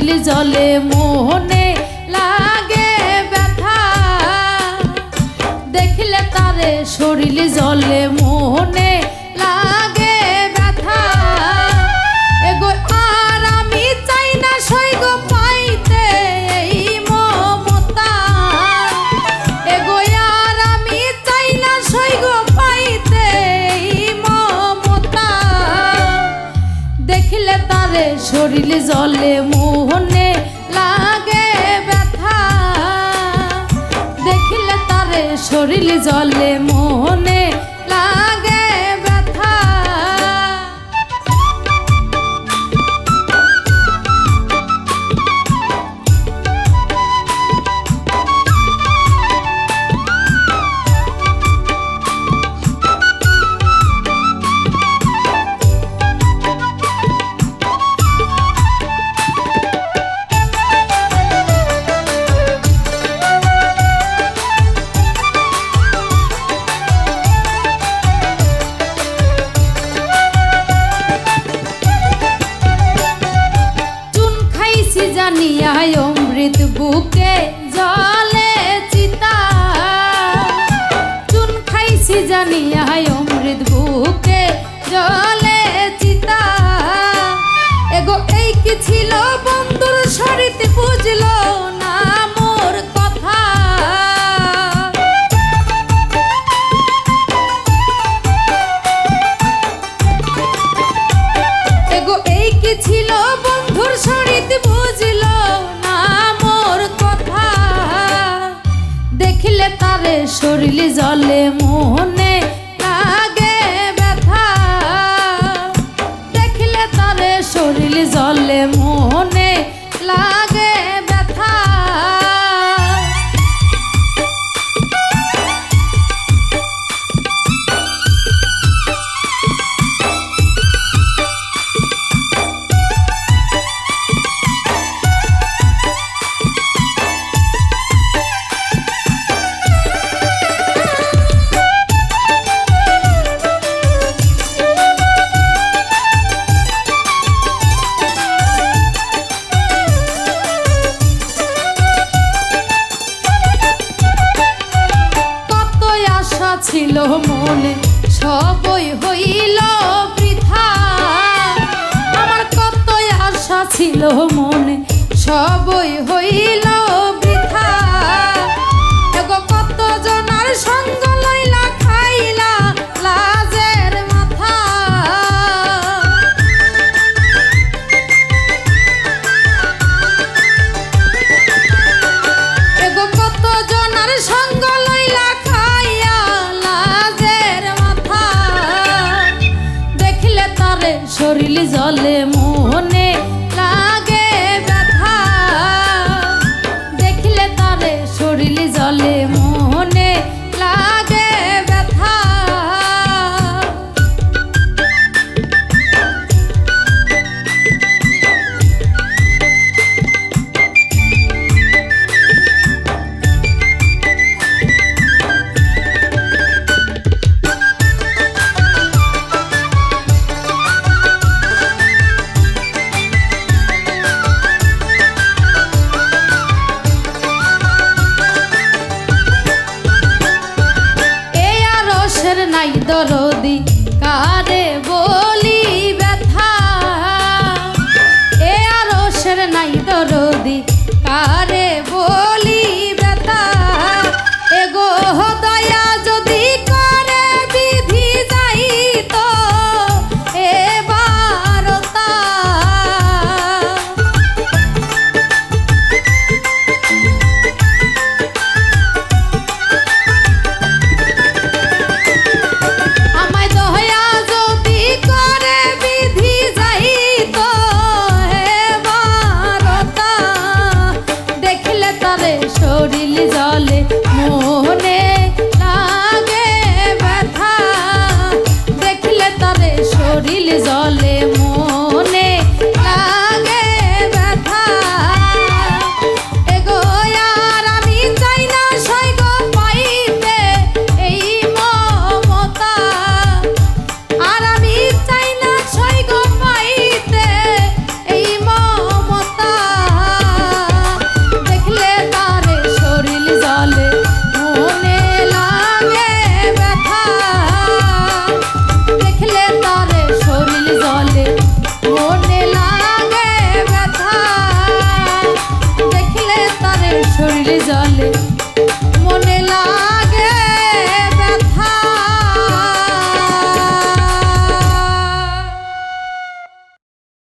শরীর জলে মোহনে লাগে ব্যথা দেখলে তারে শরীর জলে মোহনে লাগে ব্যথা এগো আর আমি চাই না সইগ পাইতে এই মমতা এগো আর আমি চাই না সইগ পাইতে এই মমতা দেখলে তারে শরীর জলে মোহনে লাগে ব্যথা দেখলে তারে শরীর জলে মোহনে লাগে ব্যথা জানিয়া অমৃত বুকে জলে চিতা চুন খাইছি জানিয়া অমৃত বুকে জলে চিতা এগো এই কি ছিল বন্ধুর শরীর বুঝল না মোর কথা এগো এই কি ছিল বন্ধুর শরীর বুঝল না মোর কথা দেখলে তারে শরীর জলে মোহনে লাগে ব্যথা দেখলে তারে শরীর জলে মোহনে লাগে ব্যথা ছিল মনে সবই হইল বৃথা আমার কত আশা ছিল মনে সবই হইল বৃথা এগো কত জনার সঙ্গ লইলা খাইলা লাজের মাথা এগো কত জনার সঙ্গ লইলা শরীর জলে মোহনে লাগে ব্যথা দেখলে তারে শরীর জলে মোহনে লাগে ব্যথা নাই দরদি কারে বলি ব্যথা এ আরশের নাই দরদি কারে বলি ব্যথা এগো দয়া যদি করে বিধি যাই তো এবার তা করে বিধি যাই তো হে বারতা চোখের জল